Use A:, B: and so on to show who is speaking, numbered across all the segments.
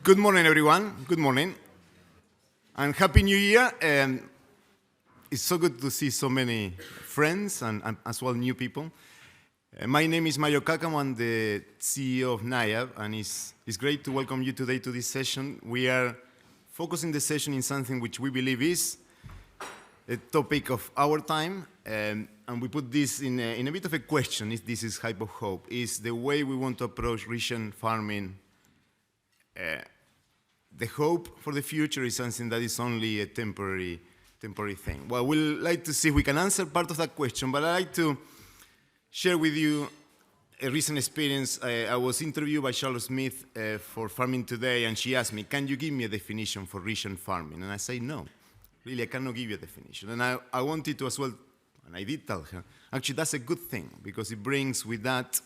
A: Good morning, everyone. Good morning. And Happy New Year. It's so good to see so many friends and as well new people. My name is Mario Cácamo. I'm the CEO of NIAB, and it's great to welcome you today to this session. We are focusing the session in something which we believe is a topic of our time, and we put this in a bit of a question. This is Hype of Hope. Is the way we want to approach region farming the hope for the future is something that is only a temporary thing? Well, we'd like to see if we can answer part of that question, but I'd like to share with you a recent experience. I was interviewed by Charlotte Smith for Farming Today, and she asked me, can you give me a definition for region farming? And I say, no, really, I cannot give you a definition. And I wanted to as well, and I did tell her, actually, that's a good thing, because it brings with that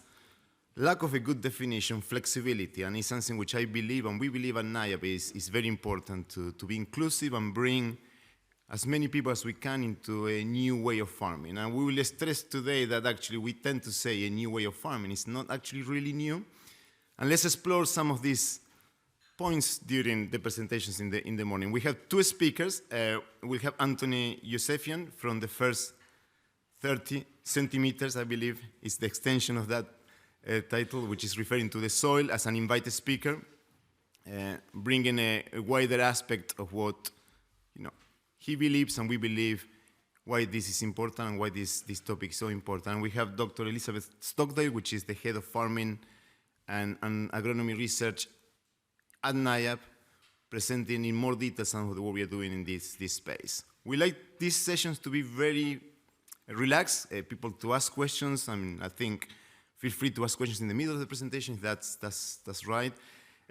A: lack of a good definition, flexibility, and it's something which I believe, and we believe at NIAB, is very important to be inclusive and bring as many people as we can into a new way of farming. And we will stress today that actually we tend to say a new way of farming. It's not actually really new. And let's explore some of these points during the presentations in the morning. We have two speakers. We have Anthony Yousefian from the first 30 centimeters, I believe, is the extension of that title, which is referring to the soil, as an invited speaker, bringing a wider aspect of what he believes and we believe, why this is important and why this topic is so important. And we have Dr. Elizabeth Stockdale, which is the head of farming and agronomy research at NIAB, presenting in more detail some of the work we are doing in this space. We like these sessions to be very relaxed, people to ask questions. I think feel free to ask questions in the middle of the presentation if that's right.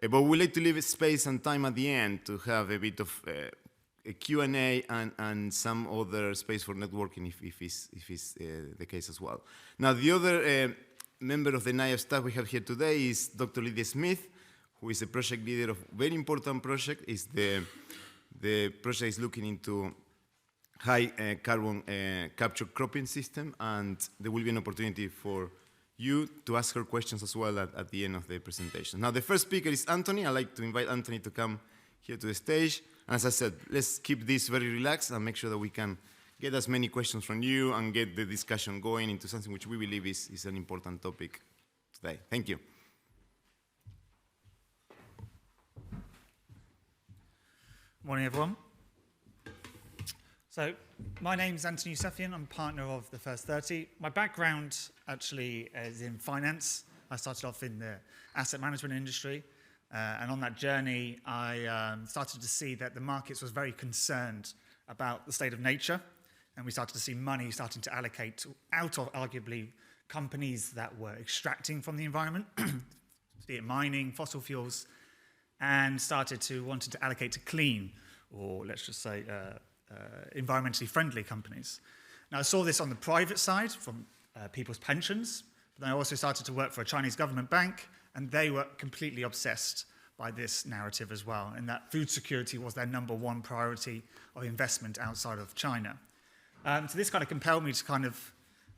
A: But we like to leave space and time at the end to have a bit of a Q&A and some other space for networking if it's the case as well. Now, the other member of the NIAB staff we have here today is Dr. Lydia Smith, who is a project leader of a very important project. Is the project is looking into high carbon capture cropping system, and there will be an opportunity for you to ask her questions as well at the end of the presentation. Now, the first speaker is Anthony. I'd like to invite Anthony to come here to the stage. And as I said, let's keep this very relaxed and make sure that we can get as many questions from you and get the discussion going into something which we believe is an important topic today. Thank you.
B: Morning, everyone. So, my name is Anthony Yousefian. I'm partner of the First 30. My background actually is in finance. I started off in the asset management industry. And on that journey, I started to see that the markets was very concerned about the state of nature. And we started to see money starting to allocate out of, arguably, companies that were extracting from the environment, be it mining, fossil fuels, and wanted to allocate to clean, or let's just say, environmentally friendly companies. Now, I saw this on the private side from people's pensions, but then I also started to work for a Chinese government bank, and they were completely obsessed by this narrative as well, and that food security was their #1 priority of investment outside of China. So this kind of compelled me to kind of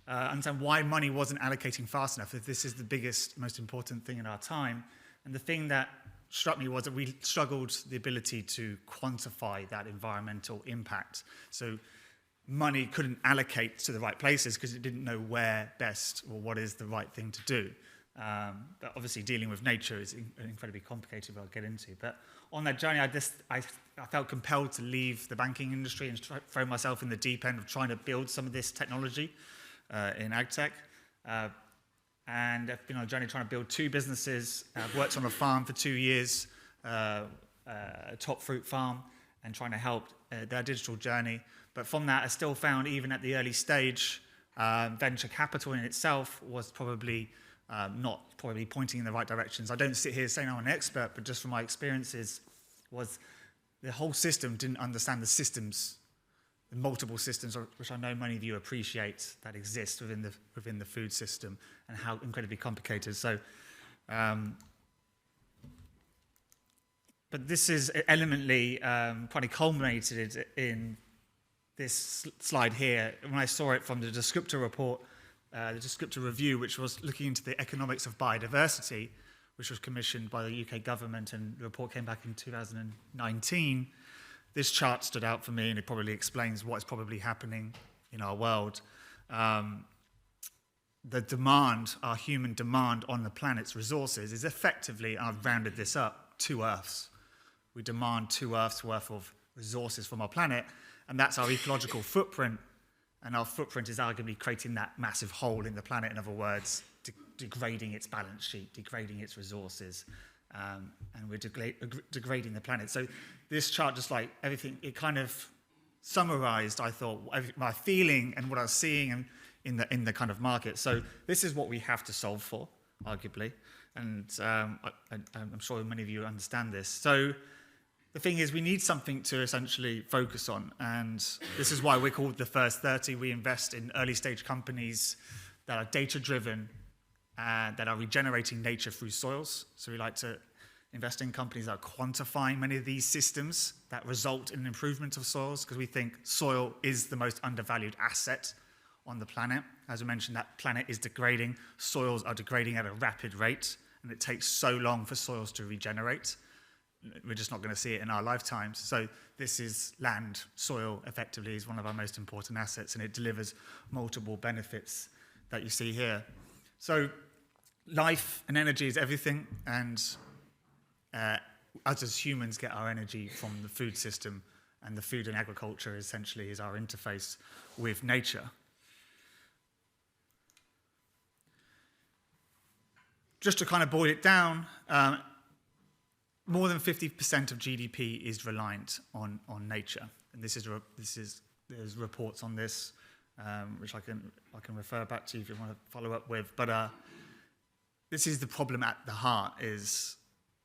B: understand why money wasn't allocating fast enough, if this is the biggest, most important thing in our time. And the thing that struck me was that we struggled the ability to quantify that environmental impact. So money couldn't allocate to the right places because it didn't know where best or what is the right thing to do. But obviously dealing with nature is incredibly complicated, but I'll get into. But on that journey, I felt compelled to leave the banking industry and throw myself in the deep end of trying to build some of this technology in agtech. And I've been on a journey trying to build 2 businesses. I've worked on a farm for 2 years, a top fruit farm, and trying to help their digital journey. But from that, I still found, even at the early stage, venture capital in itself was probably not pointing in the right directions. I don't sit here saying I'm an expert, but just from my experiences, was the whole system didn't understand the systems, the multiple systems, which I know many of you appreciate, that exist within the food system, and how incredibly complicated. So, but this is elementally probably culminated in this slide here. When I saw it from the descriptor report, the descriptor review, which was looking into the economics of biodiversity, which was commissioned by the UK government, and the report came back in 2019, this chart stood out for me, and it probably explains what is probably happening in our world. The demand, our human demand on the planet's resources is effectively, and I've rounded this up, 2 Earths. We demand 2 Earths worth of resources from our planet, and that's our ecological footprint, and our footprint is arguably creating that massive hole in the planet, in other words, degrading its balance sheet, degrading its resources, and we're degrading the planet. So this chart, just like everything, it kind of summarized, I thought, my feeling and what I was seeing in the kind of market. So this is what we have to solve for, arguably, and I'm sure many of you understand this. So the thing is, we need something to essentially focus on, and this is why we're called the First 30. We invest in early stage companies that are data-driven and that are regenerating nature through soils. So we like to invest in companies that are quantifying many of these systems that result in improvement of soils, because we think soil is the most undervalued asset on the planet. As I mentioned, that planet is degrading. Soils are degrading at a rapid rate, and it takes so long for soils to regenerate. We're just not going to see it in our lifetimes. So this is land, soil, effectively, is one of our most important assets, and it delivers multiple benefits that you see here. So life and energy is everything, and us as humans get our energy from the food system, and the food and agriculture essentially is our interface with nature. Just to kind of boil it down, more than 50% of GDP is reliant on nature, and there's reports on this, which I can refer back to if you want to follow up with. But this is the problem at the heart: is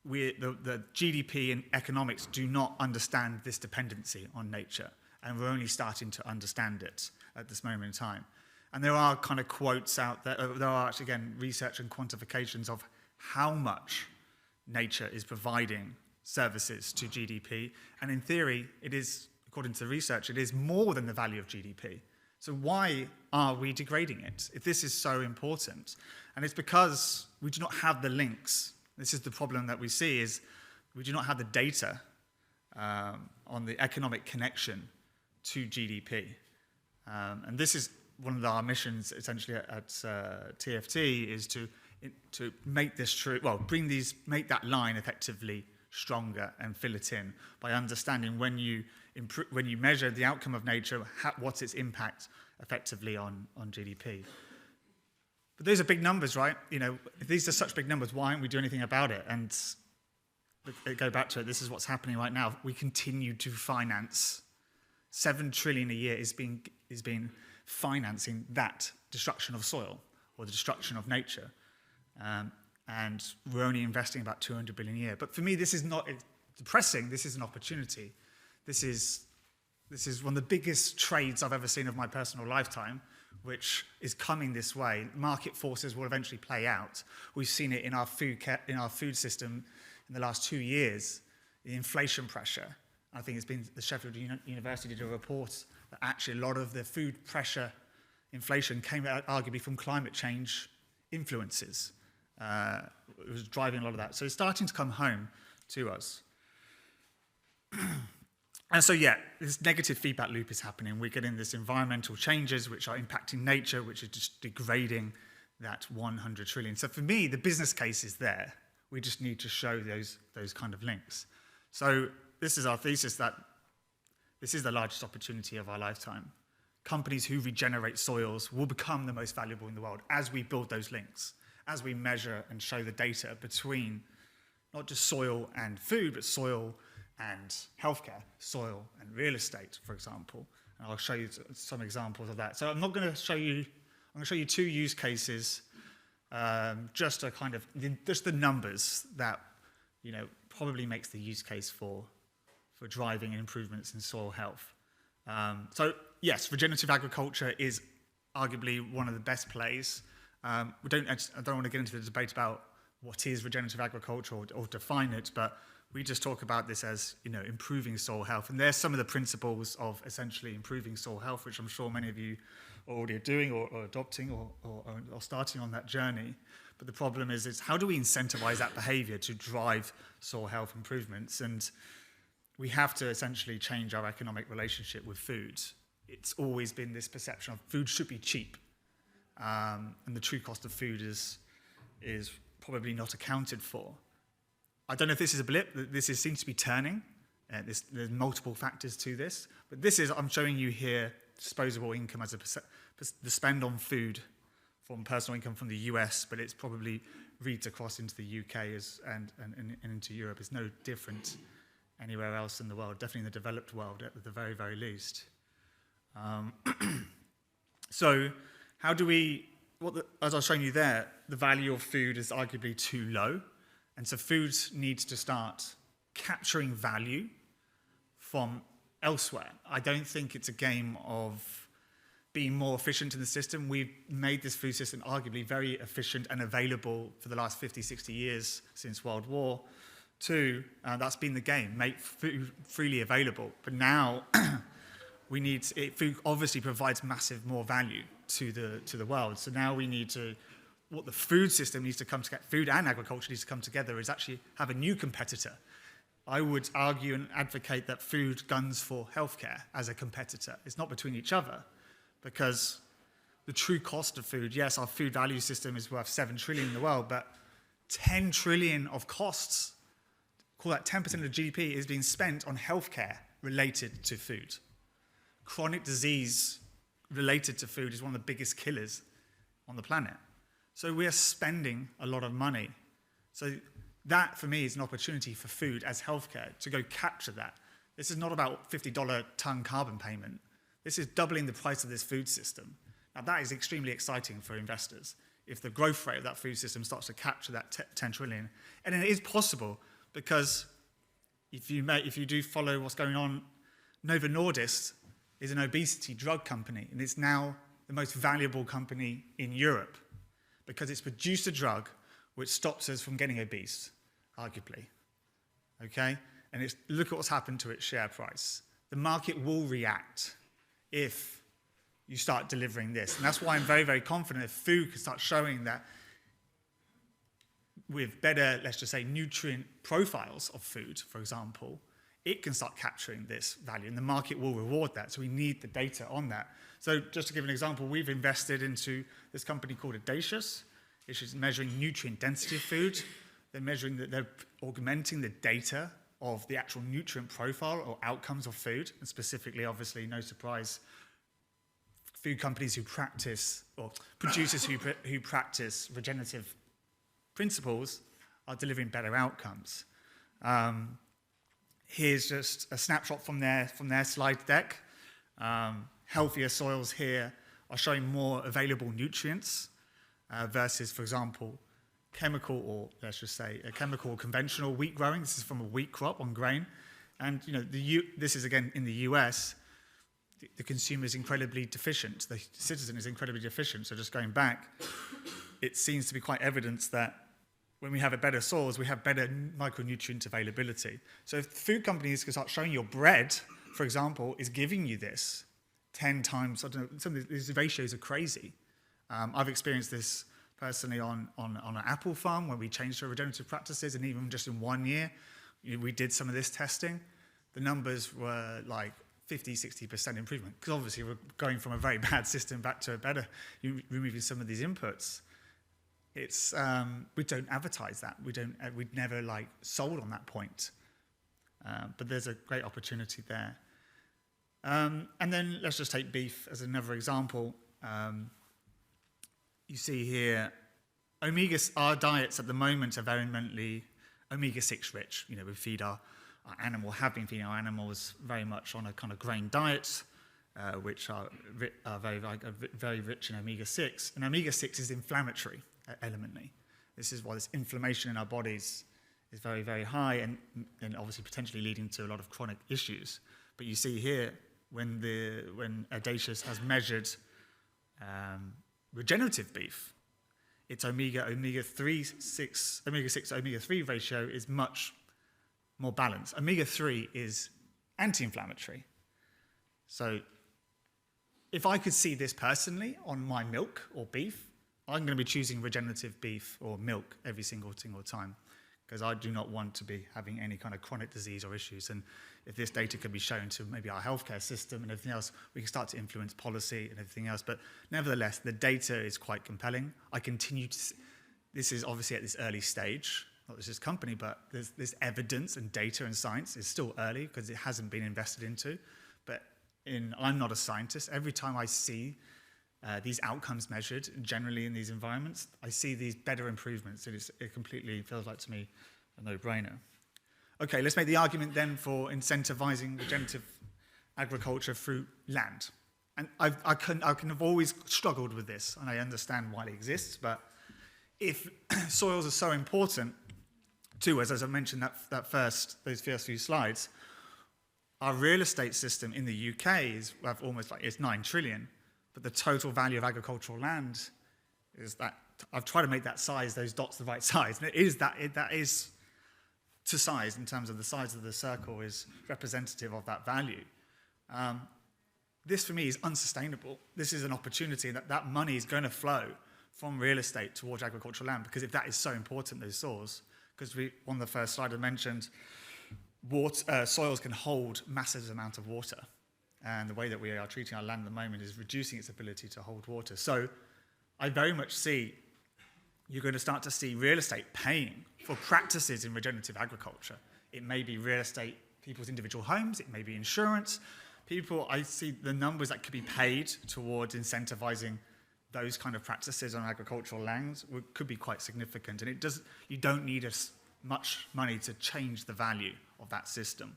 B: the GDP and economics do not understand this dependency on nature, and we're only starting to understand it at this moment in time. And there are kind of quotes out there. There are actually, again, research and quantifications of how much nature is providing services to GDP. And in theory, it is, according to research, it is more than the value of GDP. So why are we degrading it if this is so important? And it's because we do not have the links. This is the problem that we see, is we do not have the data on the economic connection to GDP. And this is one of our missions, essentially, at TFT, is to make this true. Well, make that line effectively stronger and fill it in by understanding when you measure the outcome of nature, what's its impact effectively on GDP. But these are big numbers, right? If these are such big numbers, why aren't we doing anything about it? And go back to it. This is what's happening right now. We continue to finance 7 trillion a year is being financing that destruction of soil or the destruction of nature. And we're only investing about 200 billion a year. But for me, this is not depressing. This is an opportunity. This is one of the biggest trades I've ever seen of my personal lifetime, which is coming this way. Market forces will eventually play out. We've seen it in our food system in the last 2 years, the inflation pressure. I think it's been the Sheffield University did a report that actually a lot of the food pressure inflation came out arguably from climate change influences. It was driving a lot of that. So it's starting to come home to us. And so, yeah, this negative feedback loop is happening. We're getting this environmental changes which are impacting nature, which are just degrading that 100 trillion. So for me, the business case is there. We just need to show those kind of links. So this is our thesis, that this is the largest opportunity of our lifetime. Companies who regenerate soils will become the most valuable in the world as we build those links, as we measure and show the data between not just soil and food, but soil and healthcare, soil and real estate, for example. And I'll show you some examples of that. So I'm going to show you 2 use cases, just the numbers that probably makes the use case for driving improvements in soil health. So yes, regenerative agriculture is arguably one of the best plays. I don't want to get into the debate about what is regenerative agriculture or define it, but we just talk about this as improving soil health. And there's some of the principles of essentially improving soil health, which I'm sure many of you are already doing or adopting or starting on that journey. But the problem is how do we incentivize that behavior to drive soil health improvements? And we have to essentially change our economic relationship with food. It's always been this perception of food should be cheap. And the true cost of food is probably not accounted for. I don't know if this is a blip. Seems to be turning. There's multiple factors to this. But I'm showing you here disposable income as the spend on food from personal income from the US, but it's probably reads across into the UK and into Europe. It's no different anywhere else in the world, definitely in the developed world at the very, very least. So how do we, as I was showing you there, the value of food is arguably too low. And so food needs to start capturing value from elsewhere. I don't think it's a game of being more efficient in the system. We've made this food system arguably very efficient and available for the last 50, 60 years since World War II. That's been the game, make food freely available. But now we need food obviously provides massive more value to the world. So now we need to, what the food system needs to come together, food and agriculture needs to come together, is actually have a new competitor. I would argue and advocate that food guns for healthcare as a competitor. It's not between each other, because the true cost of food, yes, our food value system is worth 7 trillion in the world, but 10 trillion of costs, call that 10% of GDP, is being spent on healthcare related to food. Chronic disease related to food is one of the biggest killers on the planet. So we are spending a lot of money. So that, for me, is an opportunity for food as healthcare to go capture that. This is not about $50 ton carbon payment. This is doubling the price of this food system. Now, that is extremely exciting for investors if the growth rate of that food system starts to capture that 10 trillion. And it is possible, because if you do follow what's going on, Novo Nordisk is an obesity drug company, and it's now the most valuable company in Europe because it's produced a drug which stops us from getting obese, arguably. Okay? And look at what's happened to its share price. The market will react if you start delivering this. And that's why I'm very, very confident if food can start showing that with better, let's just say, nutrient profiles of food, for example, it can start capturing this value, and the market will reward that. So we need the data on that. So just to give an example, we've invested into this company called Audacious, which is measuring nutrient density of food. They're augmenting the data of the actual nutrient profile or outcomes of food, and specifically, obviously, no surprise, food companies who practice, or producers who practice regenerative principles are delivering better outcomes. Here's just a snapshot from their slide deck. Healthier soils here are showing more available nutrients versus, for example, chemical, or let's just say a chemical conventional wheat growing. This is from a wheat crop on grain. And this is again in the US, the consumer is incredibly deficient. The citizen is incredibly deficient. So just going back, it seems to be quite evident that when we have a better soils, we have better micronutrient availability. So if food companies can start showing your bread, for example, is giving you this 10 times, I don't know, some of these ratios are crazy. I've experienced this personally on an apple farm where we changed our regenerative practices, and even just in 1 year, we did some of this testing. The numbers were like 50, 60% improvement, because obviously we're going from a very bad system back to a better, removing some of these inputs. It's we don't advertise that. We'd never sold on that point. But there's a great opportunity there. And then let's just take beef as another example. You see here, our diets at the moment are very mainly omega-6 rich. We feed have been feeding our animals very much on a kind of grain diet, which are very rich in omega-6. And omega-6 is inflammatory elementally. This is why this inflammation in our bodies is very, very high, and obviously potentially leading to a lot of chronic issues. But you see here, when Audacious has measured regenerative beef, its omega-6 omega-3 ratio is much more balanced. Omega-3 is anti-inflammatory. So if I could see this personally on my milk or beef, I'm going to be choosing regenerative beef or milk every single time, because I do not want to be having any kind of chronic disease or issues. And if this data can be shown to maybe our healthcare system and everything else, we can start to influence policy and everything else. But nevertheless, the data is quite compelling. I continue to see, this is obviously at this early stage, not just this company, but there's evidence and data and science is still early because it hasn't been invested into. But I'm not a scientist. Every time I see these outcomes measured generally in these environments, I see these better improvements. It completely feels like to me a no-brainer. Okay, let's make the argument then for incentivizing regenerative agriculture through land. And I have always struggled with this, and I understand why it exists, but if soils are so important to us, as I mentioned those first few slides, our real estate system in the UK is almost like it's 9 trillion. But the total value of agricultural land is that I've tried to make that size, those dots, the right size. And it is that is to size in terms of the size of the circle is representative of that value. This for me is unsustainable. This is an opportunity that money is going to flow from real estate towards agricultural land, because if that is so important, those soils, because on the first slide I mentioned, soils can hold massive amounts of water. And the way that we are treating our land at the moment is reducing its ability to hold water. So I very much see you're going to start to see real estate paying for practices in regenerative agriculture. It may be real estate, people's individual homes, it may be insurance. I see the numbers that could be paid towards incentivizing those kind of practices on agricultural lands could be quite significant. And you don't need as much money to change the value of that system.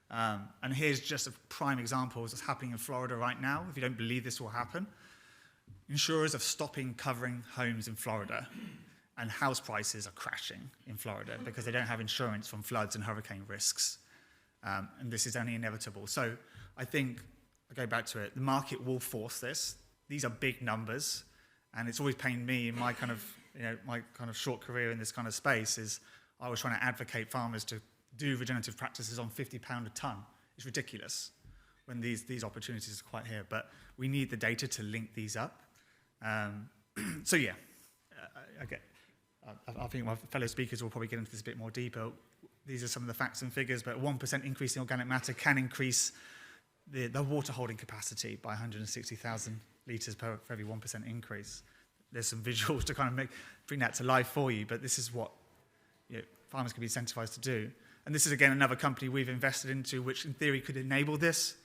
B: And here's just a prime example of what's happening in Florida right now. If you don't believe this will happen, insurers are stopping covering homes in Florida, and house prices are crashing in Florida because they don't have insurance from floods and hurricane risks. And this is only inevitable. So I think, I go back to it, the market will force this. These are big numbers, and it's always pained me in my kind of short career in this kind of space is I was trying to advocate farmers to do regenerative practices on £50 a tonne. It's ridiculous when these opportunities are quite here, but we need the data to link these up. So yeah, I think my fellow speakers will probably get into this a bit more deeper. These are some of the facts and figures, but 1% increase in organic matter can increase the water holding capacity by 160,000 litres for every 1% increase. There's some visuals to kind of bring that to life for you, but this is what farmers can be incentivized to do. And this is, again, another company we've invested into, which in theory could enable this.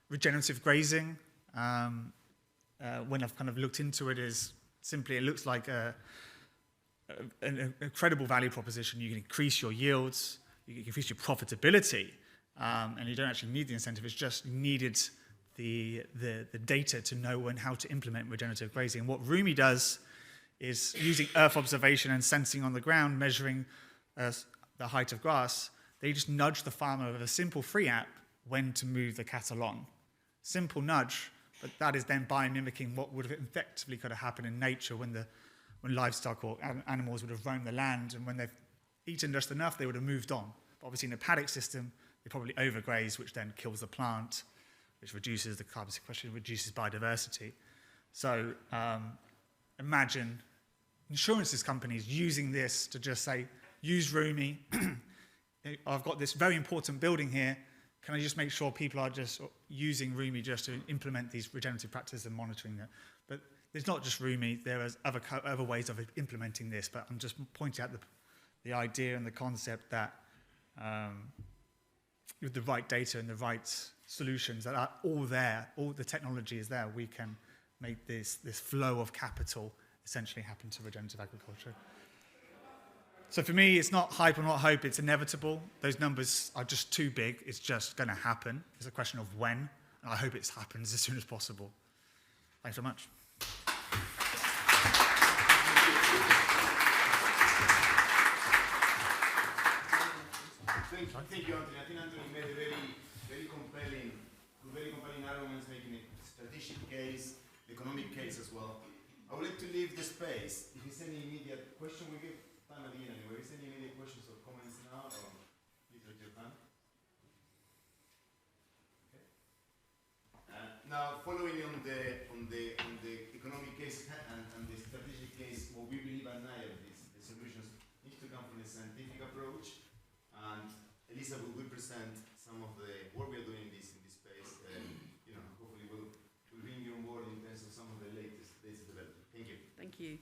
B: Regenerative grazing, when I've kind of looked into it, is simply, it looks like an incredible value proposition. You can increase your yields, you can increase your profitability, and you don't actually need the incentive. It's just needed the data to know when how to implement regenerative grazing. And what Rumi does is using earth observation and sensing on the ground, measuring the height of grass. They just nudge the farmer with a simple free app when to move the cattle on. Simple nudge, but that is then biomimicking what would have effectively could have happened in nature when livestock or animals would have roamed the land, and when they've eaten just enough, they would have moved on. But obviously in a paddock system, they probably overgraze, which then kills the plant, which reduces the carbon sequestration, reduces biodiversity. So imagine insurance companies using this to just say, use Rumi. I've got this very important building here. Can I just make sure people are just using Rumi just to implement these regenerative practices and monitoring it? But there's not just Rumi. There are other ways of implementing this. But I'm just pointing out the idea and the concept that with the right data and the right solutions that are all there, all the technology is there, we can make this flow of capital essentially happen to regenerative agriculture. So for me, it's not hype or not hope, it's inevitable. Those numbers are just too big. It's just going to happen. It's a question of when, and I hope it happens as soon as possible. Thanks so much.
A: Thank you, Anthony. I think Anthony made a very compelling arguments, making a strategic case, economic case as well. I would like to leave the space. If there's any immediate question, we give time at the end anyway. Is there any immediate questions or comments now? Or please raise your hand. Okay. Now, following on the economic case and the strategic case Lisa will present some of the work we are doing in this space, and hopefully we'll bring you on board in terms of some of the latest developments. Thank you.
C: Thank you.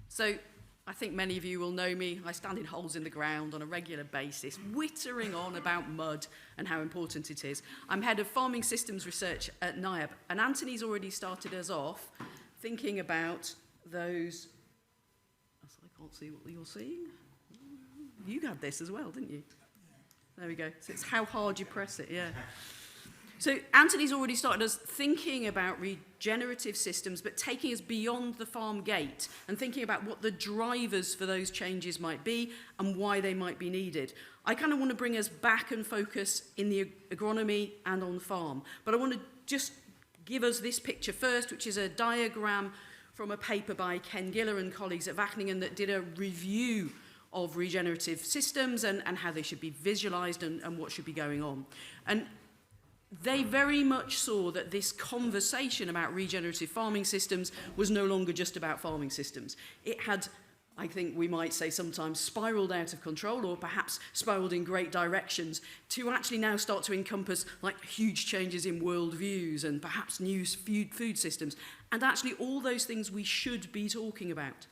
C: So I think many of you will know me. I stand in holes in the ground on a regular basis, whittering on about mud and how important it is. I'm head of farming systems research at NIAB, and Anthony's already started us off thinking about those. I can't see what you're seeing. You had this as well, didn't you? There we go. So it's how hard you press it, yeah. So Anthony's already started us thinking about regenerative systems, but taking us beyond the farm gate and thinking about what the drivers for those changes might be and why they might be needed. I kind of want to bring us back and focus in the agronomy and on the farm. But I want to just give us this picture first, which is a diagram from a paper by Ken Giller and colleagues at Wageningen that did a review of regenerative systems and how they should be visualized and what should be going on. And they very much saw that this conversation about regenerative farming systems was no longer just about farming systems. It had, I think we might say sometimes, spiraled out of control, or perhaps spiraled in great directions, to actually now start to encompass like huge changes in worldviews and perhaps new food systems, and actually all those things we should be talking about.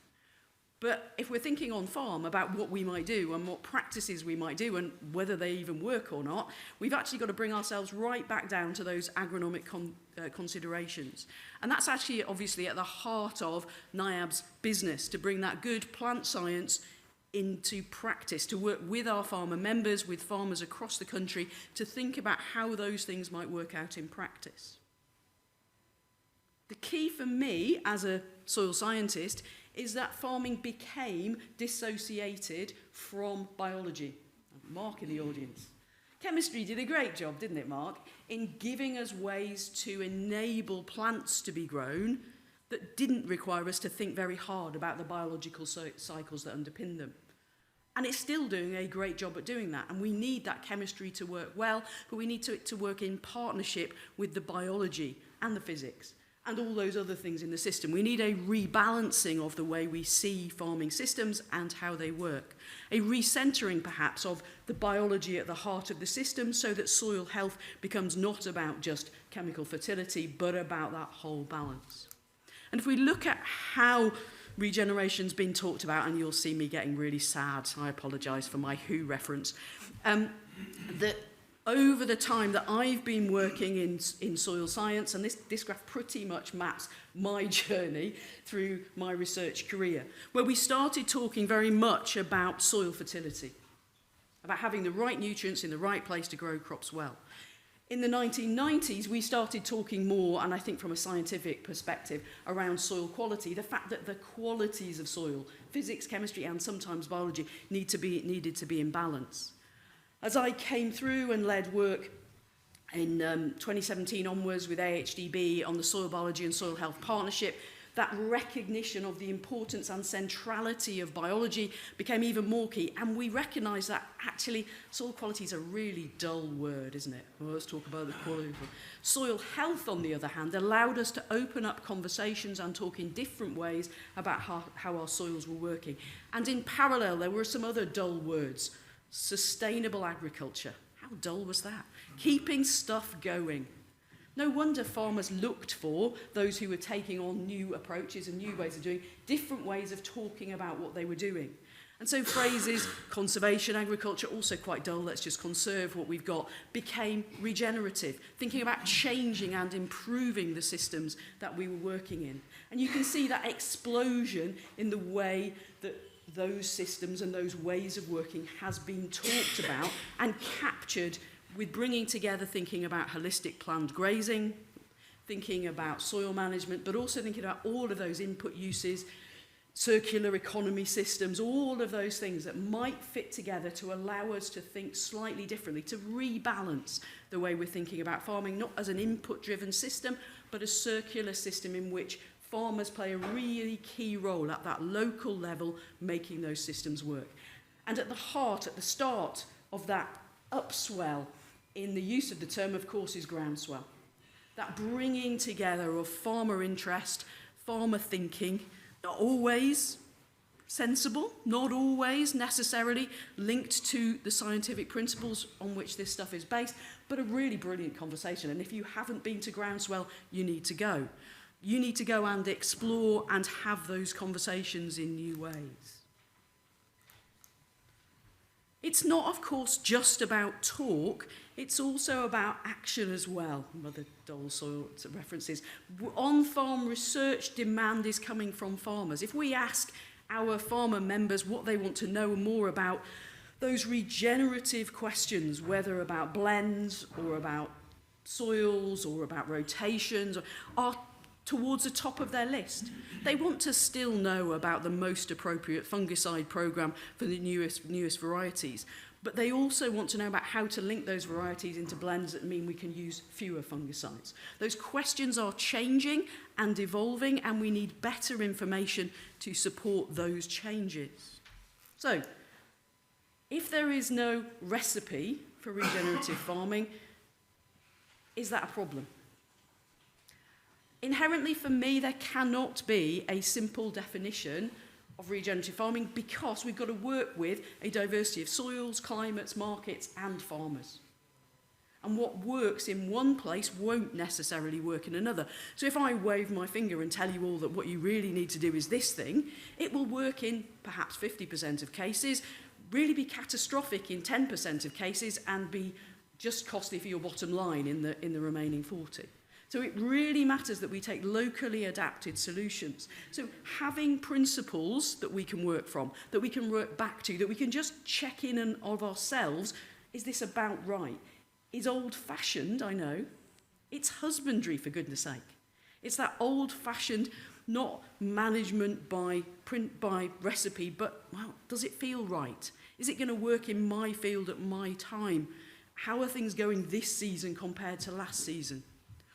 C: But if we're thinking on farm about what we might do and what practices we might do and whether they even work or not, we've actually got to bring ourselves right back down to those agronomic considerations. And that's actually obviously at the heart of NIAB's business, to bring that good plant science into practice, to work with our farmer members, with farmers across the country, to think about how those things might work out in practice. The key for me as a soil scientist is that farming became dissociated from biology. Mark in the audience. Chemistry did a great job, didn't it, Mark, in giving us ways to enable plants to be grown that didn't require us to think very hard about the biological cycles that underpin them. And it's still doing a great job at doing that. And we need that chemistry to work well, but we need it to work in partnership with the biology and the physics and all those other things in the system. We need a rebalancing of the way we see farming systems and how they work. A recentering, perhaps, of the biology at the heart of the system so that soil health becomes not about just chemical fertility, but about that whole balance. And if we look at how regeneration's been talked about, and you'll see me getting really sad, I apologise for my Who reference, that over the time that I've been working in soil science, and this graph pretty much maps my journey through my research career, where we started talking very much about soil fertility, about having the right nutrients in the right place to grow crops well. In the 1990s, we started talking more, and I think from a scientific perspective, around soil quality, the fact that the qualities of soil, physics, chemistry, and sometimes biology, needed to be in balance. As I came through and led work in 2017 onwards with AHDB on the Soil Biology and Soil Health Partnership, that recognition of the importance and centrality of biology became even more key. And we recognised that actually soil quality is a really dull word, isn't it? Well, let's talk about the quality. Soil health, on the other hand, allowed us to open up conversations and talk in different ways about how our soils were working. And in parallel, there were some other dull words. Sustainable agriculture. How dull was that? Keeping stuff going. No wonder farmers looked for those who were taking on new approaches and new ways of doing, different ways of talking about what they were doing. And so phrases, conservation agriculture, also quite dull, let's just conserve what we've got, became regenerative, thinking about changing and improving the systems that we were working in. And you can see that explosion in the way that those systems and those ways of working has been talked about and captured with bringing together thinking about holistic planned grazing, thinking about soil management, but also thinking about all of those input uses, circular economy systems, all of those things that might fit together to allow us to think slightly differently, to rebalance the way we're thinking about farming, not as an input-driven system, but a circular system in which farmers play a really key role at that local level, making those systems work. And at the heart, at the start of that upswell in the use of the term, of course, is groundswell. That bringing together of farmer interest, farmer thinking, not always, sensible, not always necessarily linked to the scientific principles on which this stuff is based, but a really brilliant conversation. And if you haven't been to Groundswell, you need to go. You need to go and explore and have those conversations in new ways. It's not, of course, just about talk. It's also about action as well. Mother Dole sorts of references. On-farm research demand is coming from farmers. If we ask our farmer members what they want to know more about, those regenerative questions, whether about blends or about soils or about rotations, are towards the top of their list. They want to still know about the most appropriate fungicide program for the newest varieties, but they also want to know about how to link those varieties into blends that mean we can use fewer fungicides. Those questions are changing and evolving, and we need better information to support those changes. So, if there is no recipe for regenerative farming, is that a problem? Inherently, for me, there cannot be a simple definition of regenerative farming because we've got to work with a diversity of soils, climates, markets, and farmers. And what works in one place won't necessarily work in another. So if I wave my finger and tell you all that what you really need to do is this thing, it will work in perhaps 50% of cases, really be catastrophic in 10% of cases, and be just costly for your bottom line in the remaining 40%. So it really matters that we take locally adapted solutions. So having principles that we can work from, that we can work back to, that we can just check in and of ourselves, is this about right? Is old-fashioned, I know. It's husbandry, for goodness sake. It's that old-fashioned, not management by recipe, but, well, does it feel right? Is it going to work in my field at my time? How are things going this season compared to last season?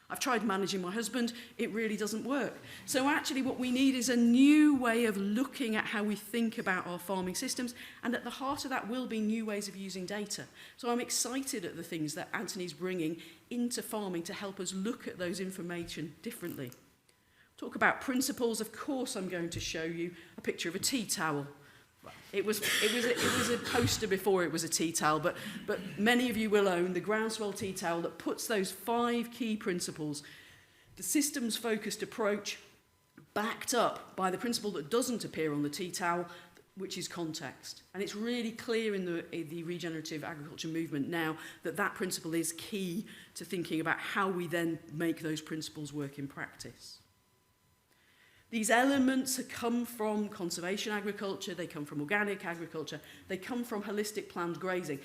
C: I've tried managing my husband, it really doesn't work. So actually what we need is a new way of looking at how we think about our farming systems, and at the heart of that will be new ways of using data. So I'm excited at the things that Anthony's bringing into farming to help us look at those information differently. Talk about principles, of course I'm going to show you a picture of a tea towel. It was a poster before it was a tea towel, but many of you will own the Groundswell tea towel that puts those 5 key principles, the systems-focused approach, backed up by the principle that doesn't appear on the tea towel, which is context. And it's really clear in the regenerative agriculture movement now that that principle is key to thinking about how we then make those principles work in practice. These elements come from conservation agriculture, they come from organic agriculture, they come from holistic planned grazing.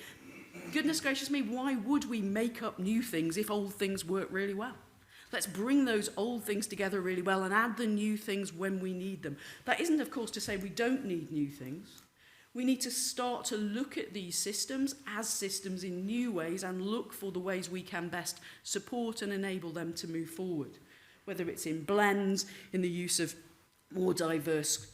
C: Goodness gracious me, why would we make up new things if old things work really well? Let's bring those old things together really well and add the new things when we need them. That isn't, of course, to say we don't need new things. We need to start to look at these systems as systems in new ways and look for the ways we can best support and enable them to move forward. Whether it's in blends, in the use of more diverse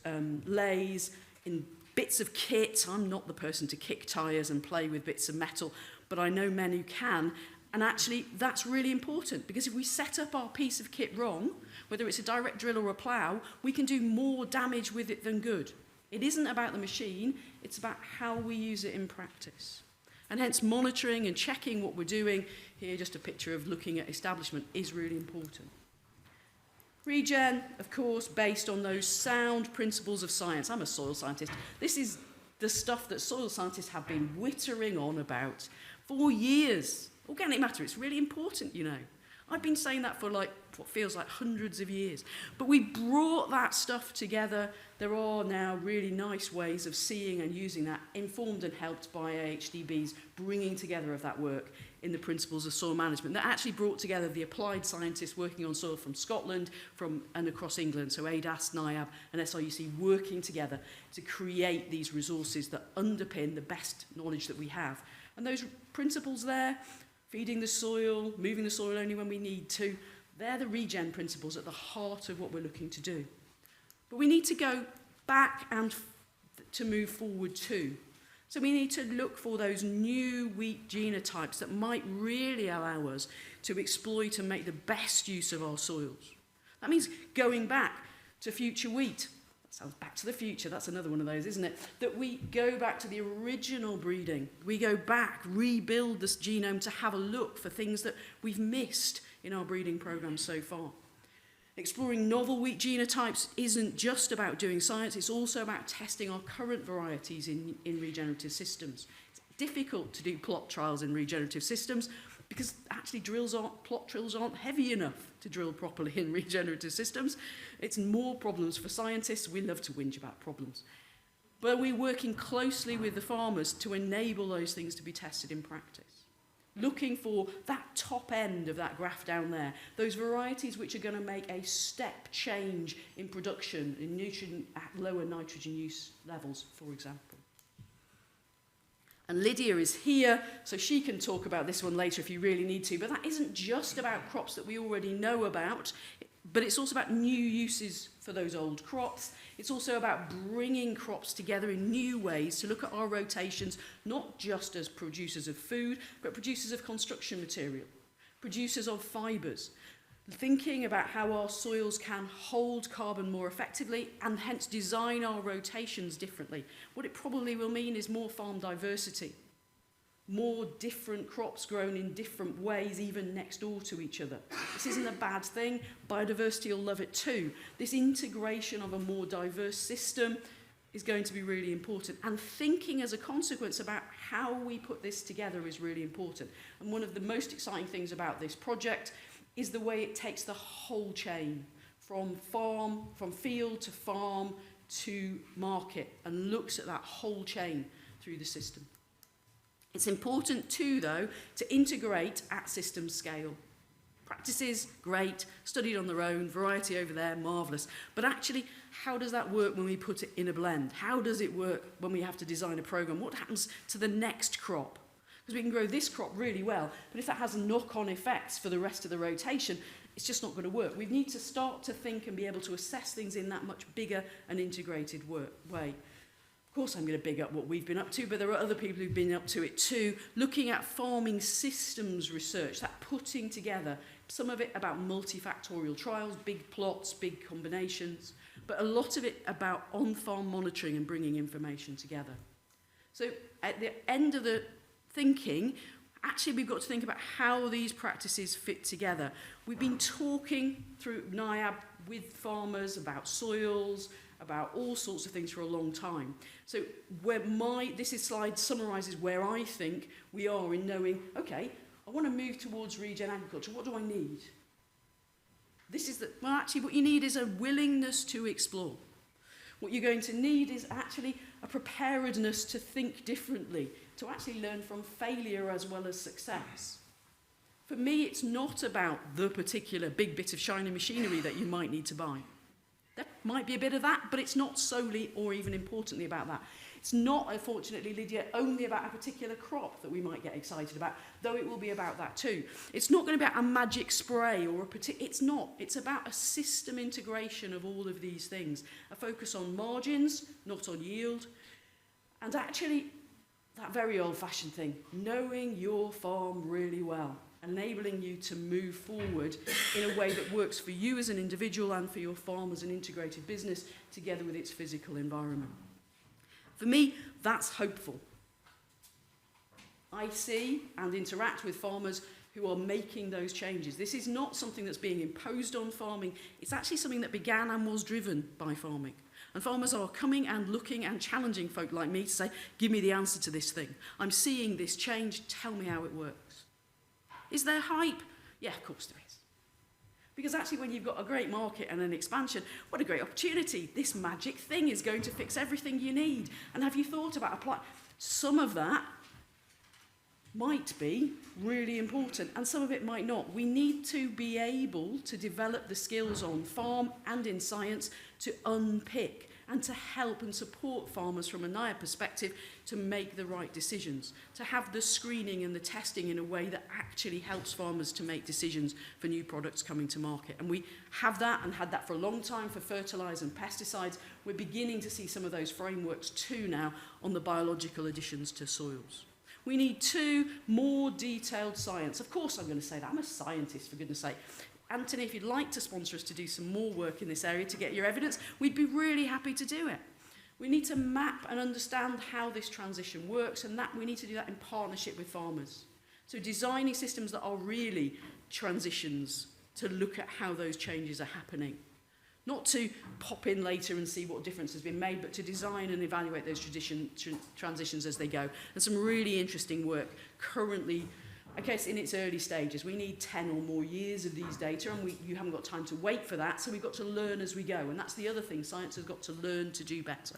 C: lays, in bits of kit. I'm not the person to kick tyres and play with bits of metal, but I know men who can. And actually, that's really important, because if we set up our piece of kit wrong, whether it's a direct drill or a plough, we can do more damage with it than good. It isn't about the machine, it's about how we use it in practice. And hence monitoring and checking what we're doing, here just a picture of looking at establishment, is really important. Regen, of course, based on those sound principles of science. I'm a soil scientist. This is the stuff that soil scientists have been whittering on about for years. Organic matter, it's really important, you know. I've been saying that for like what feels like hundreds of years. But we brought that stuff together. There are now really nice ways of seeing and using that, informed and helped by AHDB's bringing together of that work in the principles of soil management that actually brought together the applied scientists working on soil from Scotland and across England, so ADAS, NIAB and SRUC working together to create these resources that underpin the best knowledge that we have. And those principles there, feeding the soil, moving the soil only when we need to, they're the regen principles at the heart of what we're looking to do. But we need to go back and to move forward too. So we need to look for those new wheat genotypes that might really allow us to exploit and make the best use of our soils. That means going back to future wheat. sounds Back to the Future, that's another one of those, isn't it? That we go back to the original breeding. We go back, rebuild this genome to have a look for things that we've missed in our breeding programs so far. Exploring novel wheat genotypes isn't just about doing science, it's also about testing our current varieties in regenerative systems. It's difficult to do plot trials in regenerative systems because actually plot drills aren't heavy enough to drill properly in regenerative systems. It's more problems for scientists. We love to whinge about problems. But we're working closely with the farmers to enable those things to be tested in practice. Looking for that top end of that graph down there, those varieties which are going to make a step change in production, in nutrient at lower nitrogen use levels, for example. And Lydia is here, so she can talk about this one later if you really need to. But that isn't just about crops that we already know about, but it's also about new uses for those old crops. It's also about bringing crops together in new ways to look at our rotations, not just as producers of food, but producers of construction material, producers of fibres, thinking about how our soils can hold carbon more effectively and hence design our rotations differently. What it probably will mean is more farm diversity, more different crops grown in different ways, even next door to each other. This isn't a bad thing. Biodiversity will love it too. This integration of a more diverse system is going to be really important. And thinking as a consequence about how we put this together is really important. And one of the most exciting things about this project is the way it takes the whole chain from field to farm to market and looks at that whole chain through the system. It's important too, though, to integrate at system scale. Practices, great, studied on their own, variety over there, marvellous. But actually, how does that work when we put it in a blend? How does it work when we have to design a programme? What happens to the next crop? Because we can grow this crop really well, but if that has knock-on effects for the rest of the rotation, it's just not going to work. We need to start to think and be able to assess things in that much bigger and integrated way. Of course, I'm going to big up what we've been up to, but there are other people who've been up to it too, looking at farming systems research, that putting together, some of it about multifactorial trials, big plots, big combinations, but a lot of it about on-farm monitoring and bringing information together. So at the end of the thinking, actually we've got to think about how these practices fit together. We've been talking through NIAB with farmers about soils, about all sorts of things for a long time. So this slide summarises where I think we are in knowing, okay, I want to move towards regen agriculture. What do I need? Actually what you need is a willingness to explore. What you're going to need is actually a preparedness to think differently, to actually learn from failure as well as success. For me, it's not about the particular big bit of shiny machinery that you might need to buy. There might be a bit of that, but it's not solely or even importantly about that. It's not, unfortunately, Lydia, only about a particular crop that we might get excited about, though it will be about that too. It's not going to be about a magic spray or it's not. It's about a system integration of all of these things, a focus on margins, not on yield, and actually that very old-fashioned thing, knowing your farm really well, enabling you to move forward in a way that works for you as an individual and for your farm as an integrated business together with its physical environment. For me, that's hopeful. I see and interact with farmers who are making those changes. This is not something that's being imposed on farming. It's actually something that began and was driven by farming. And farmers are coming and looking and challenging folk like me to say, give me the answer to this thing. I'm seeing this change. Tell me how it works. Is there hype? Yeah, of course there is. Because actually when you've got a great market and an expansion, what a great opportunity. This magic thing is going to fix everything you need. And have you thought about applying? Some of that might be really important and some of it might not. We need to be able to develop the skills on farm and in science to unpick and to help and support farmers from a NIAB perspective to make the right decisions, to have the screening and the testing in a way that actually helps farmers to make decisions for new products coming to market. And we have that and had that for a long time for fertiliser and pesticides. We're beginning to see some of those frameworks too now on the biological additions to soils. We need more detailed science. Of course I'm going to say that. I'm a scientist, for goodness sake. Anthony, if you'd like to sponsor us to do some more work in this area to get your evidence, we'd be really happy to do it. We need to map and understand how this transition works, and that we need to do that in partnership with farmers. So designing systems that are really transitions to look at how those changes are happening. Not to pop in later and see what difference has been made, but to design and evaluate those transitions as they go. And some really interesting work currently, I guess, in its early stages. We need 10 or more years of these data, and you haven't got time to wait for that, so we've got to learn as we go. And that's the other thing, science has got to learn to do better.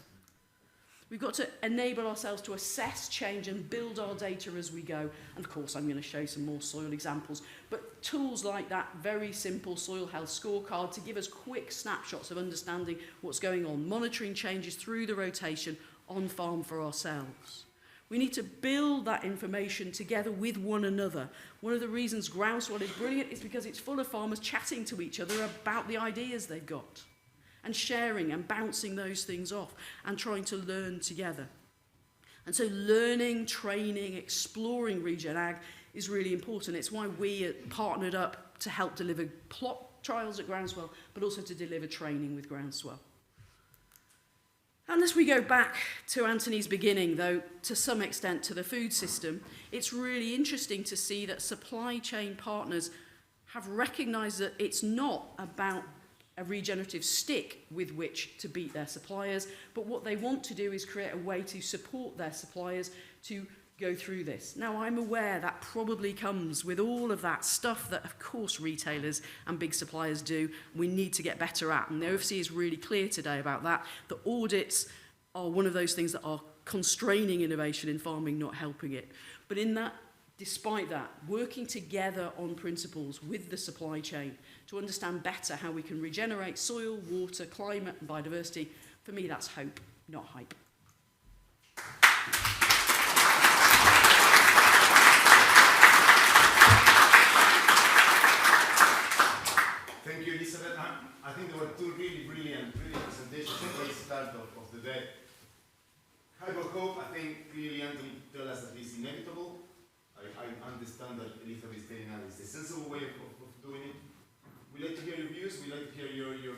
C: We've got to enable ourselves to assess change and build our data as we go. And of course, I'm going to show some more soil examples. But tools like that very simple soil health scorecard to give us quick snapshots of understanding what's going on, monitoring changes through the rotation on farm for ourselves. We need to build that information together with one another. One of the reasons Groundswell is brilliant is because it's full of farmers chatting to each other about the ideas they've got, and sharing and bouncing those things off and trying to learn together. And so learning, training, exploring Regen Ag is really important. It's why we partnered up to help deliver plot trials at Groundswell, but also to deliver training with Groundswell. And as we go back to Anthony's beginning, though, to some extent to the food system, it's really interesting to see that supply chain partners have recognised that it's not about a regenerative stick with which to beat their suppliers, but what they want to do is create a way to support their suppliers to go through this. Now, I'm aware that probably comes with all of that stuff that, of course, retailers and big suppliers do. We need to get better at, and the OFC is really clear today about that. The audits are one of those things that are constraining innovation in farming, not helping it. But in that, despite that, working together on principles with the supply chain to understand better how we can regenerate soil, water, climate and biodiversity, for me that's hope, not hype.
A: Thank you, Elizabeth. I think there were two really brilliant presentations at the start of the day. Hypercope, I think clearly Anthony told us that it's inevitable. I understand that Elizabeth is telling us it's a sensible way of doing it. We like to hear your views, we like to hear your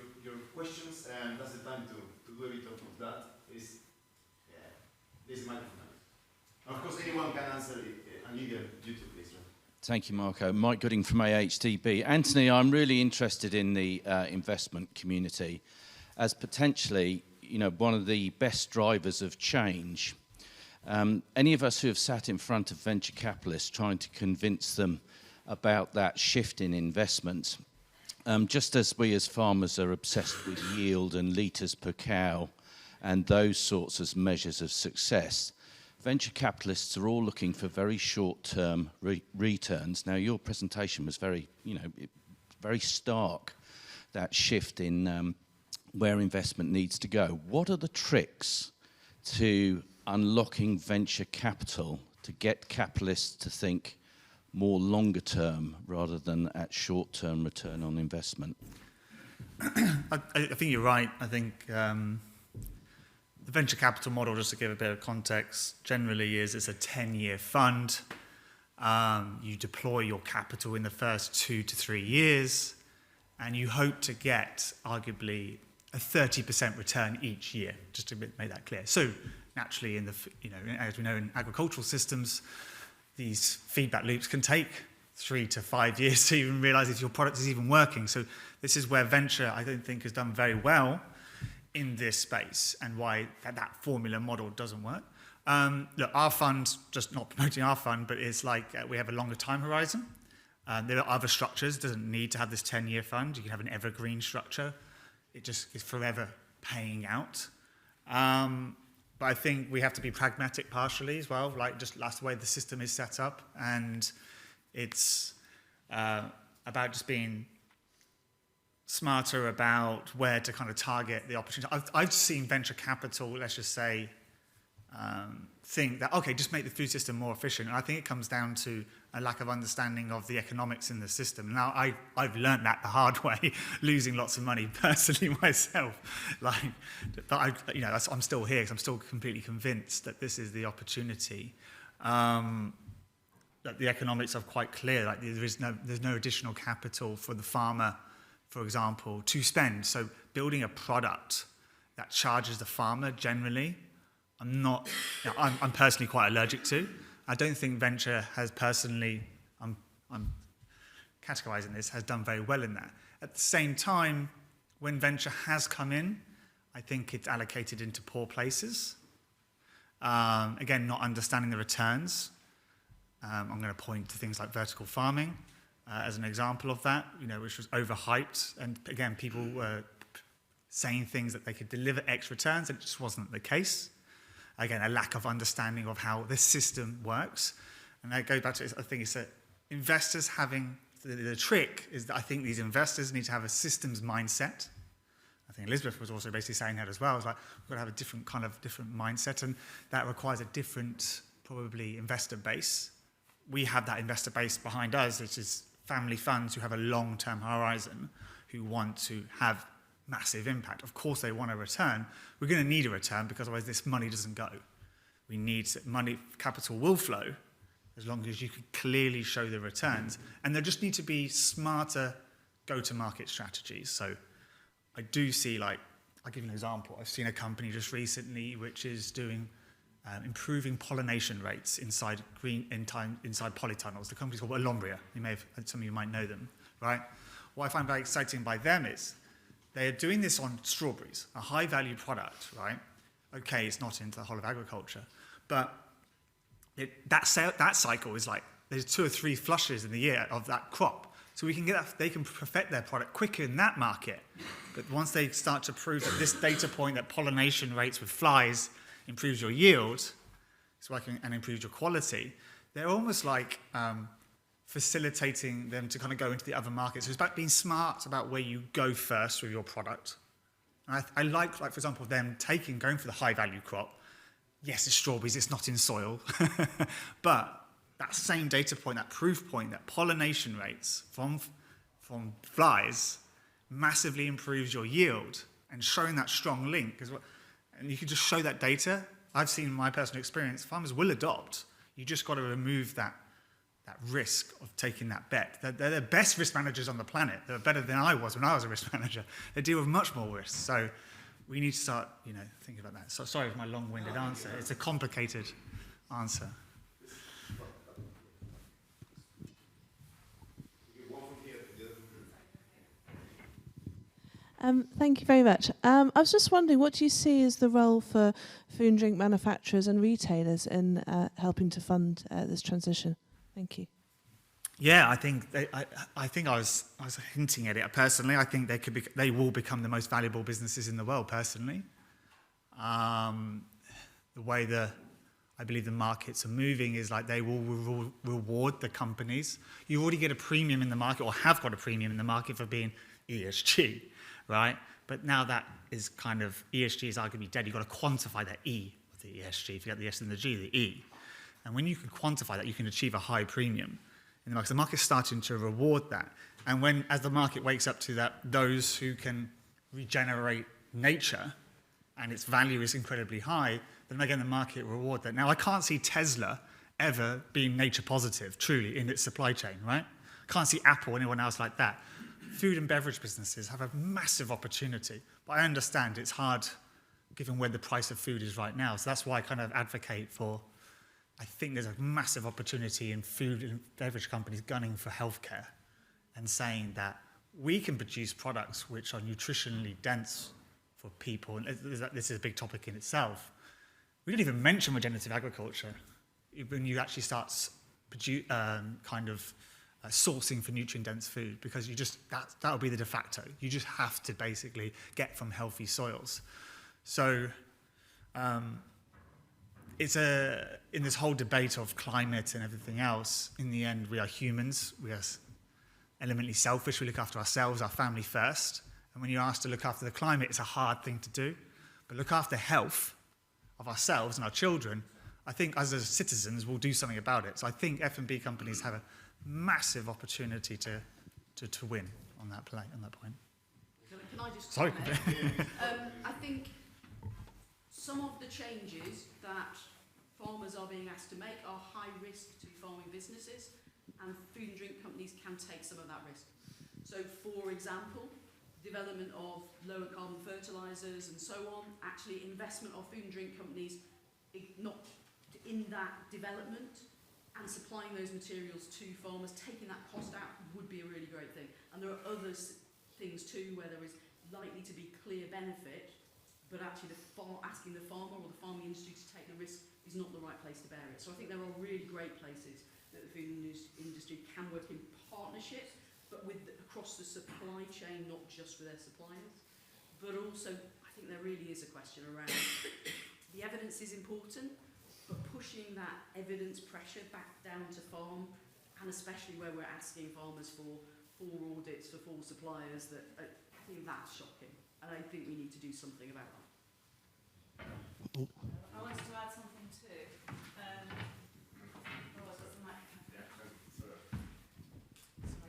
A: questions, and that's the time to do a bit of that. This microphone. Of course, anyone can answer it. And Lydia, you too, please.
D: Thank you, Marco. Mike Gooding from AHDB. Anthony, I'm really interested in the investment community as potentially, one of the best drivers of change. Any of us who have sat in front of venture capitalists trying to convince them about that shift in investment, just as we as farmers are obsessed with yield and litres per cow and those sorts of measures of success, venture capitalists are all looking for very short-term returns. Now, your presentation was very stark, that shift in where investment needs to go. What are the tricks to unlocking venture capital to get capitalists to think more longer term rather than at short-term return on investment?
B: I think you're right. I think the venture capital model, just to give a bit of context, generally it's a 10-year fund. You deploy your capital in the first 2 to 3 years, and you hope to get arguably a 30% return each year, just to make that clear. So naturally, as we know in agricultural systems, these feedback loops can take 3 to 5 years to even realize if your product is even working. So this is where venture, I don't think, has done very well in this space, and why that formula model doesn't work. Look, our fund, just not promoting our fund, but it's like we have a longer time horizon. There are other structures. It doesn't need to have this 10-year fund. You can have an evergreen structure. It just is forever paying out. But I think we have to be pragmatic partially as well, that's the way the system is set up. And it's about just being smarter about where to kind of target the opportunity. I've seen venture capital, let's just say, think that, okay, just make the food system more efficient. And I think it comes down to a lack of understanding of the economics in the system. Now, I've learned that the hard way, losing lots of money personally myself. But I'm still here because I'm still completely convinced that this is the opportunity. that the economics are quite clear. Like there's no additional capital for the farmer, for example, to spend. So building a product that charges the farmer generally, I'm personally quite allergic to. I don't think venture has personally, I'm categorizing this, has done very well in that. At the same time, when venture has come in, I think it's allocated into poor places. Again, not understanding the returns. I'm going to point to things like vertical farming as an example of that, which was overhyped. And again, people were saying things that they could deliver X returns, and it just wasn't the case. Again, a lack of understanding of how this system works. And that goes back to, I think it's that investors having, the trick is that I think these investors need to have a systems mindset. I think Elizabeth was also basically saying that as well. It's like, we've got to have a different mindset, and that requires a different, probably, investor base. We have that investor base behind us, which is family funds who have a long-term horizon, who want to have massive impact. Of course they want a return. We're going to need a return because otherwise this money doesn't go. We need money, capital will flow as long as you can clearly show the returns. And there just need to be smarter go-to-market strategies. So I do see, I'll give you an example. I've seen a company just recently which is doing improving pollination rates inside polytunnels. The company's called Alombria. Some of you might know them, right? What I find very exciting by them is they are doing this on strawberries, a high-value product, right? Okay, it's not into the whole of agriculture, but that cycle is there's 2 or 3 flushes in the year of that crop. So we can they can perfect their product quicker in that market. But once they start to prove that this data point, that pollination rates with flies improves your yield, and improves your quality, they're almost facilitating them to kind of go into the other markets. So it's about being smart about where you go first with your product. And I like, for example, them going for the high-value crop. Yes, it's strawberries, it's not in soil. But that same data point, that proof point, that pollination rates from flies massively improves your yield, and showing that strong link. And you can just show that data. I've seen in my personal experience, farmers will adopt. You just got to remove that risk of taking that bet. They're the best risk managers on the planet. They're better than I was when I was a risk manager. They deal with much more risk. So we need to start, thinking about that. So sorry for my long-winded answer. It's a complicated answer.
E: Thank you very much. I was just wondering, what do you see as the role for food and drink manufacturers and retailers in helping to fund this transition? Thank you.
B: Yeah, I think I was hinting at it personally. I think they will become the most valuable businesses in the world. Personally, the way I believe the markets are moving is they will reward the companies. You already get a premium in the market, or have got a premium in the market for being ESG, right? But now that is kind of, ESG is arguably dead. You've got to quantify that E of the ESG. If you get the S and the G, the E. And when you can quantify that, you can achieve a high premium in the market. The market's starting to reward that. And as the market wakes up to that, those who can regenerate nature and its value is incredibly high, then again, the market reward that. Now, I can't see Tesla ever being nature positive, truly, in its supply chain, right? Can't see Apple or anyone else like that. Food and beverage businesses have a massive opportunity, but I understand it's hard given where the price of food is right now. So that's why I kind of advocate for, I think there's a massive opportunity in food and beverage companies gunning for healthcare and saying that we can produce products which are nutritionally dense for people. And this is a big topic in itself. We didn't even mention regenerative agriculture when you actually start sourcing for nutrient-dense food, because that will be the de facto. You just have to basically get from healthy soils. So it's in this whole debate of climate and everything else, in the end, we are humans. We are elementally selfish. We look after ourselves, our family first. And when you're asked to look after the climate, it's a hard thing to do. But look after health of ourselves and our children, I think as citizens, we'll do something about it. So I think F&B companies have a massive opportunity to win on that point.
C: Can I just
B: Sorry.
C: I think some of the changes that farmers are being asked to make are high risk to farming businesses, and food and drink companies can take some of that risk. So, for example, development of lower carbon fertilisers and so on, actually investment of food and drink companies not in that development and supplying those materials to farmers, taking that cost out would be a really great thing. And there are other things too where there is likely to be clear benefit, but actually asking the farmer or the farming industry to take the risk is not the right place to bear it. So I think there are really great places that the food industry can work in partnership, but across the supply chain, not just for their suppliers. But also, I think there really is a question around the evidence is important, but pushing that evidence pressure back down to farm, and especially where we're asking farmers for audits, for full suppliers, that I think that's shocking. And I think we need to do something about that.
F: I wanted to add something too.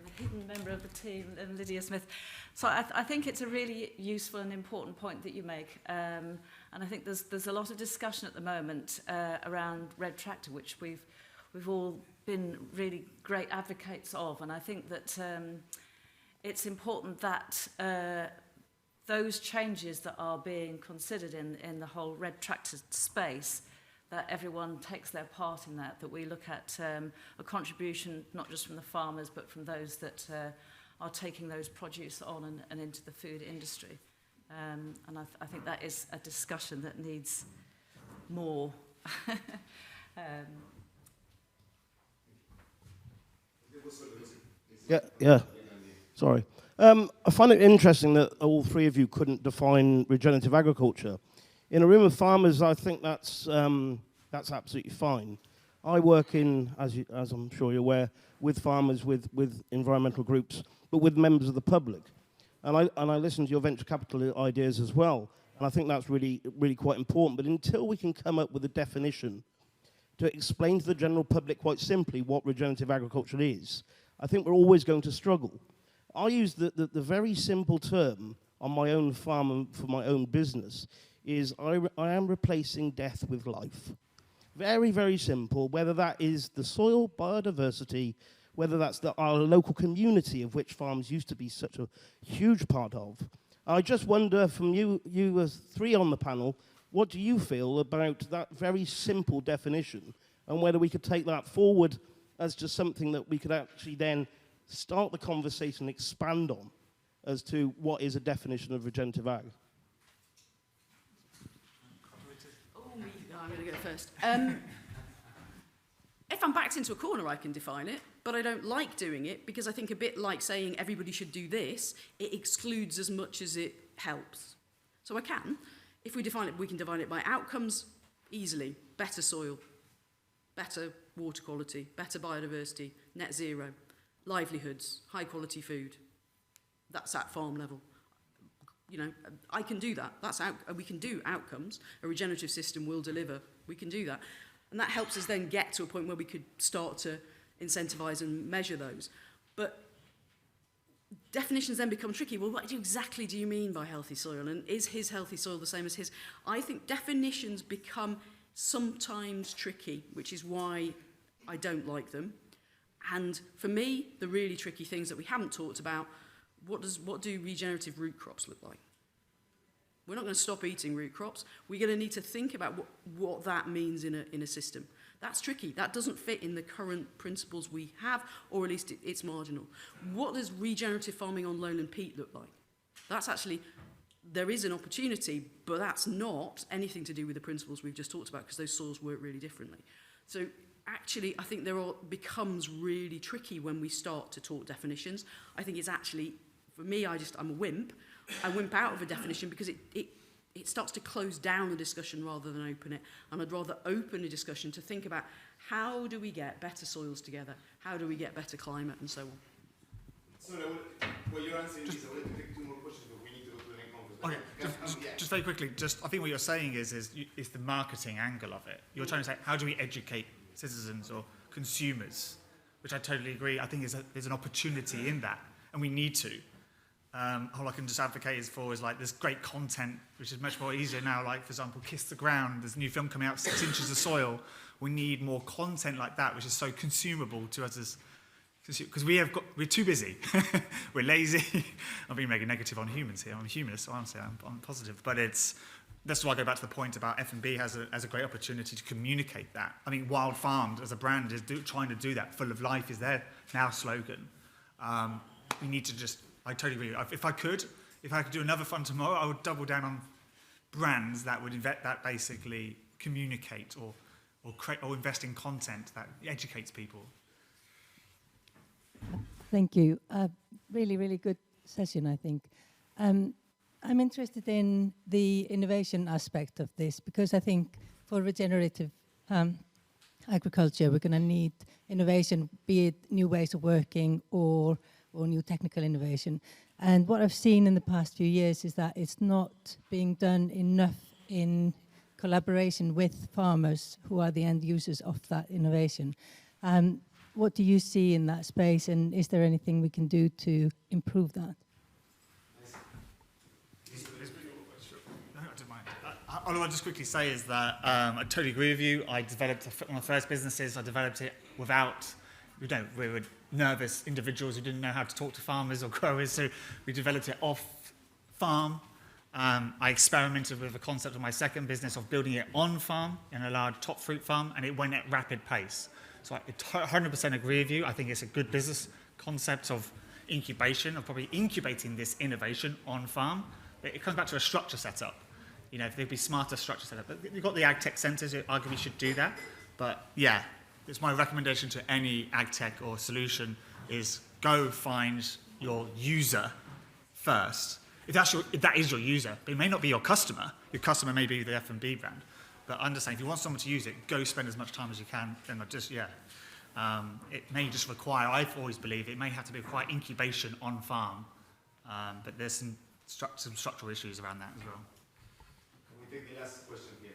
F: The hidden member of the team, Lydia Smith. So I think it's a really useful and important point that you make. And I think there's a lot of discussion at the moment around Red Tractor, which we've all been really great advocates of. And I think that it's important that those changes that are being considered in the whole Red Tractor space, that everyone takes their part in that we look at a contribution not just from the farmers but from those that are taking those produce on and into the food industry. And I think that is a discussion that needs more.
G: Yeah. Sorry. I find it interesting that all three of you couldn't define regenerative agriculture. In a room of farmers, I think that's absolutely fine. I work in, as I'm sure you're aware, with farmers, with environmental groups, but with members of the public. And I listen to your venture capital ideas as well, and I think that's really, really quite important. But until we can come up with a definition to explain to the general public quite simply what regenerative agriculture is, I think we're always going to struggle. I use the very simple term on my own farm and for my own business is I am replacing death with life. Very, very simple, whether that is the soil, biodiversity, whether that's our local community of which farms used to be such a huge part of. I just wonder from you as three on the panel, what do you feel about that very simple definition and whether we could take that forward as just something that we could actually then start the conversation and expand on as to what is a definition of regenerative ag?
C: I'm going to go first. If I'm backed into a corner, I can define it, but I don't like doing it because I think a bit like saying everybody should do this, it excludes as much as it helps. So I can. If we define it, we can define it by outcomes easily. Better soil, better water quality, better biodiversity, net zero, livelihoods, high quality food. That's at farm level. You know, I can do that. We can do outcomes. A regenerative system will deliver. We can do that. And that helps us then get to a point where we could start to incentivise and measure those. But definitions then become tricky. Well, what exactly do you mean by healthy soil? And is his healthy soil the same as his? I think definitions become sometimes tricky, which is why I don't like them. And for me, the really tricky things that we haven't talked about, what do regenerative root crops look like? We're not going to stop eating root crops. We're going to need to think about what that means in a system. That's tricky. That doesn't fit in the current principles we have, or at least it's marginal. What does regenerative farming on lowland peat look like? That's actually, there is an opportunity, but that's not anything to do with the principles we've just talked about, because those soils work really differently. So actually, I think becomes really tricky when we start to talk definitions. I think it's actually, for me, I'm a wimp. I wimp out of a definition because it starts to close down the discussion rather than open it. And I'd rather open a discussion to think about how do we get better soils together? How do we get better climate and so on?
A: Sorry, well, you're answering this. I want to take two more questions, but we need to go to the next conference.
B: Okay, just very quickly, I think what you're saying is the marketing angle of it. You're trying to say, how do we educate citizens or consumers? Which I totally agree. I think there's an opportunity in that, and we need to. all I can just advocate is like there's great content, which is much more easier now. Like, for example, Kiss the Ground. There's a new film coming out, 6 Inches of Soil. We need more content like that, which is so consumable to us as because we're too busy. We're lazy. I'm being mega negative on humans here. I'm a humanist, so I'm positive. But that's why I go back to the point about F&B has a great opportunity to communicate that. I mean, Wild Farmed as a brand is trying to do that. Full of life is their now slogan. We need to just. I totally agree. If I could do another fund tomorrow, I would double down on brands that would basically communicate or invest in content that educates people.
H: Thank you. Really, really good session, I think. I'm interested in the innovation aspect of this because I think for regenerative agriculture, we're going to need innovation, be it new ways of working or new technical innovation. And what I've seen in the past few years is that it's not being done enough in collaboration with farmers who are the end users of that innovation. What do you see in that space, and is there anything we can do to improve that?
B: All I want to just quickly say is that I totally agree with you. I developed one of the first businesses. I developed it without, we were nervous individuals who didn't know how to talk to farmers or growers, so we developed it off farm. I experimented with the concept of my second business of building it on farm in a large top fruit farm, and it went at rapid pace. So I 100% agree with you. I think it's a good business concept of incubation, of probably incubating this innovation on farm. But it comes back to a structure setup. You know, if there'd be smarter structure setup. But you've got the ag tech centres who arguably should do that. But yeah, it's my recommendation to any ag tech or solution is go find your user first. If that is your user, but it may not be your customer. Your customer may be the F&B brand. But understand, if you want someone to use it, go spend as much time as you can. And it may just require, I've always believed, it may have to be quite incubation on farm. But there's some structural issues around that as well.
A: Can we take the last question here?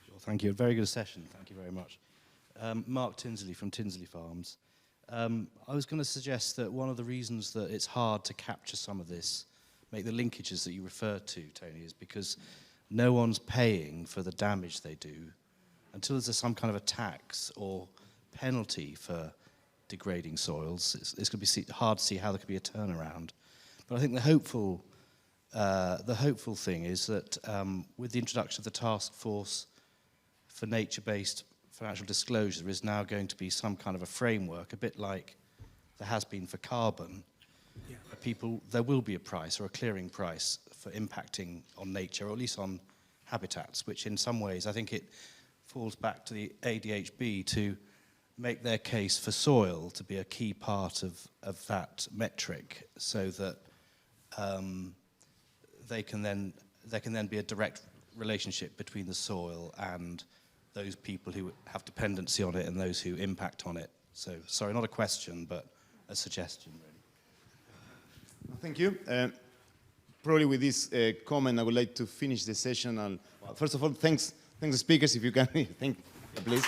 I: Sure, thank you. A very good session. Thank you very much. Mark Tinsley from Tinsley Farms. I was going to suggest that one of the reasons that it's hard to capture some of this, make the linkages that you referred to, Tony, is because no one's paying for the damage they do until there's some kind of a tax or penalty for degrading soils. It's going to be hard to see how there could be a turnaround. But I think the hopeful thing is that with the introduction of the task force for nature-based financial disclosure, there is now going to be some kind of a framework, a bit like there has been for carbon. Yeah. There will be a price or a clearing price for impacting on nature, or at least on habitats, which in some ways I think it falls back to the ADHB to make their case for soil to be a key part of that metric, so that there can then be a direct relationship between the soil and those people who have dependency on it and those who impact on it. So, sorry, not a question, but a suggestion, really.
A: Thank you. Probably with this comment, I would like to finish the session. First of all, thanks the speakers. If you can, please.